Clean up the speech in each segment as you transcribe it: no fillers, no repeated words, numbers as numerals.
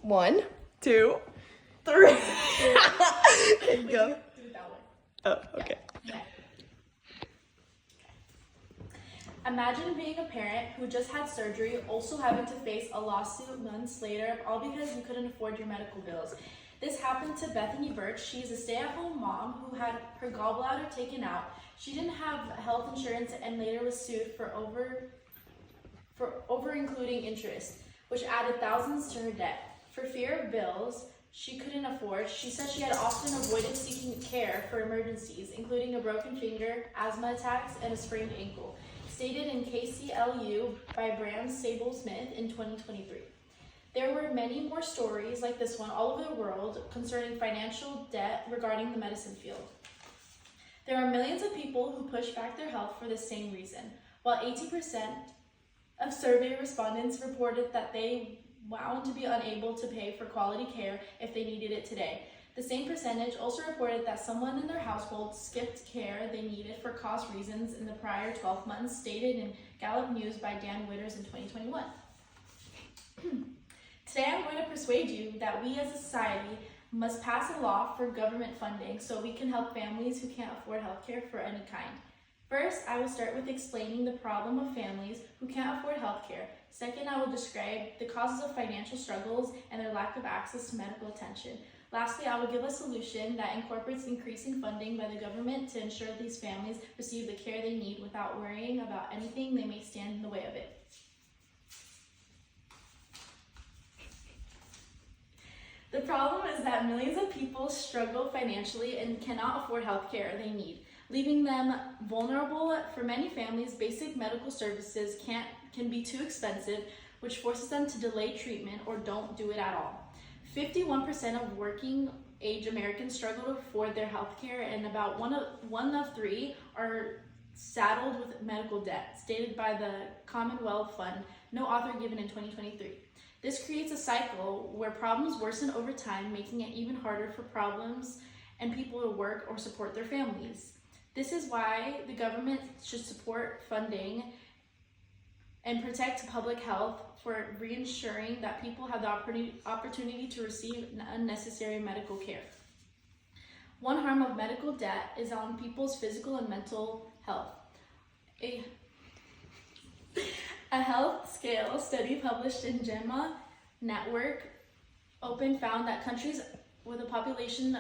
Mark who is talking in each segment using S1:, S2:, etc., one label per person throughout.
S1: 1, 2, 3. Okay, go.
S2: Do it that way.
S1: Oh, okay.
S2: Okay. Imagine being a parent who just had surgery, also having to face a lawsuit months later, all because you couldn't afford your medical bills. This happened to Bethany Birch. She's a stay-at-home mom who had her gallbladder taken out. She didn't have health insurance and later was sued for over-including interest, which added thousands to her debt. For fear of bills she couldn't afford, she said she had often avoided seeking care for emergencies, including a broken finger, asthma attacks, and a sprained ankle, stated in KCLU by Bram Sable-Smith in 2023. There were many more stories like this one all over the world concerning financial debt regarding the medicine field. There are millions of people who push back their health for the same reason. While 80% of survey respondents reported that they wound to be unable to pay for quality care if they needed it today, the same percentage also reported that someone in their household skipped care they needed for cost reasons in the prior 12 months, stated in Gallup News by Dan Witters in 2021. Today I'm going to persuade you that we as a society must pass a law for government funding so we can help families who can't afford healthcare for any kind. First, I will start with explaining the problem of families who can't afford healthcare. Second, I will describe the causes of financial struggles and their lack of access to medical attention. Lastly, I will give a solution that incorporates increasing funding by the government to ensure these families receive the care they need without worrying about anything that may stand in the way of it. The problem is that millions of people struggle financially and cannot afford health care they need, leaving them vulnerable. For many families, basic medical services can be too expensive, which forces them to delay treatment or don't do it at all. 51% of working-age Americans struggle to afford their health care, and about one of three are saddled with medical debt, stated by the Commonwealth Fund, no author given in 2023. This creates a cycle where problems worsen over time, making it even harder for problems and people to work or support their families. This is why the government should support funding and protect public health for reensuring that people have the opportunity to receive unnecessary medical care. One harm of medical debt is on people's physical and mental health. A health scale study published in JAMA Network Open found that countries with a population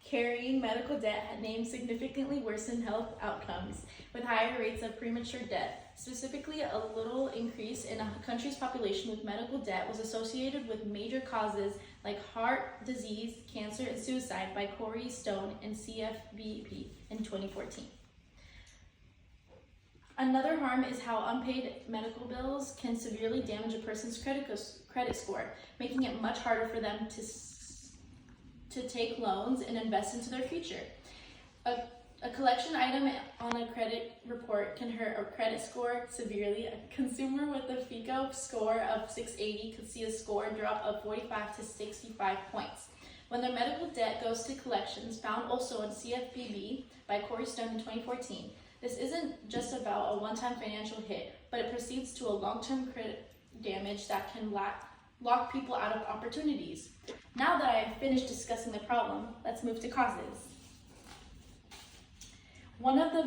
S2: carrying medical debt had named significantly worsened health outcomes with higher rates of premature death. Specifically, a little increase in a country's population with medical debt was associated with major causes like heart disease, cancer, and suicide by Corey Stone and CFBP in 2014. Another harm is how unpaid medical bills can severely damage a person's credit score, making it much harder for them to take loans and invest into their future. A collection item on a credit report can hurt a credit score severely. A consumer with a FICO score of 680 could see a score drop of 45 to 65 points. When their medical debt goes to collections, found also in CFPB by Corey Stone in 2014, this isn't just about a one-time financial hit, but it proceeds to a long-term credit damage that can lock people out of opportunities. Now that I have finished discussing the problem, let's move to causes. One of the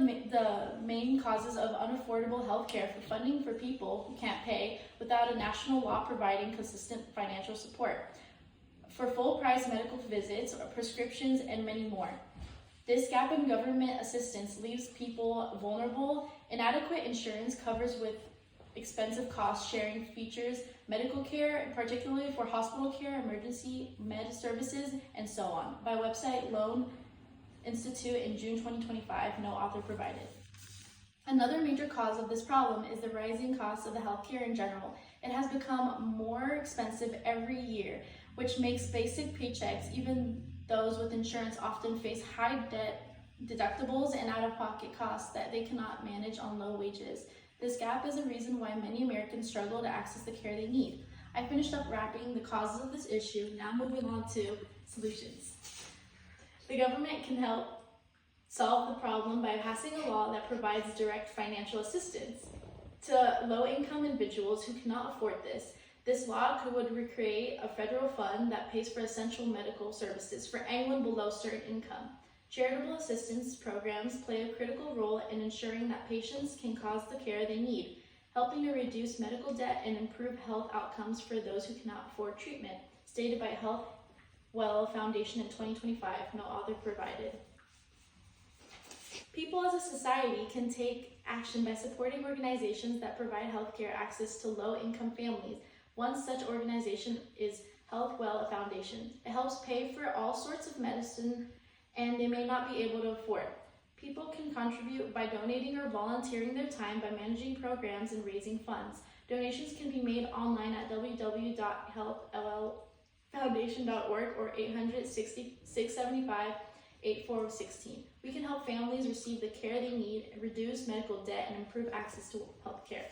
S2: main causes of unaffordable health care for funding for people who can't pay without a national law providing consistent financial support for full-price medical visits or prescriptions and many more. This gap in government assistance leaves people vulnerable. Inadequate insurance covers with expensive cost-sharing features, medical care, particularly for hospital care, emergency med services, and so on. By website Loan Institute in June 2025, no author provided. Another major cause of this problem is the rising cost of the healthcare in general. It has become more expensive every year, which makes basic paychecks, even those with insurance, often face high debt deductibles and out-of-pocket costs that they cannot manage on low wages. This gap is a reason why many Americans struggle to access the care they need. I finished up wrapping the causes of this issue, now moving on to solutions. The government can help solve the problem by passing a law that provides direct financial assistance to low-income individuals who cannot afford this. This law would recreate a federal fund that pays for essential medical services for anyone below certain income. Charitable assistance programs play a critical role in ensuring that patients can cause the care they need, helping to reduce medical debt and improve health outcomes for those who cannot afford treatment, stated by Health Well Foundation in 2025, no author provided. People as a society can take action by supporting organizations that provide healthcare access to low-income families. One such organization is Health Well Foundation. It helps pay for all sorts of medicine and they may not be able to afford. People can contribute by donating or volunteering their time by managing programs and raising funds. Donations can be made online at www.healthllfoundation.org or 800-675-8416. We can help families receive the care they need, reduce medical debt, and improve access to health care.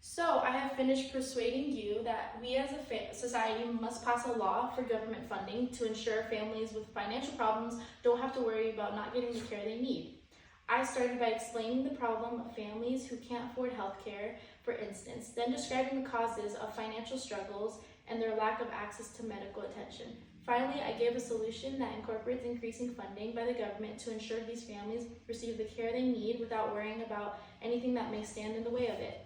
S2: So I have finished persuading you that we as a society must pass a law for government funding to ensure families with financial problems don't have to worry about not getting the care they need. I started by explaining the problem of families who can't afford health care, for instance, then describing the causes of financial struggles and their lack of access to medical attention. Finally, I gave a solution that incorporates increasing funding by the government to ensure these families receive the care they need without worrying about anything that may stand in the way of it.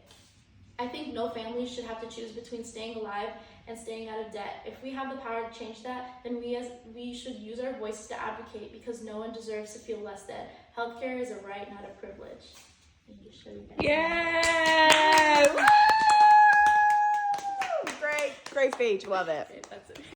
S2: I think no family should have to choose between staying alive and staying out of debt. If we have the power to change that, then we should use our voices to advocate because no one deserves to feel less than. Healthcare is a right, not a privilege. Thank you,
S1: Yay! Woo! Great speech. Love it.
S2: Okay, that's it.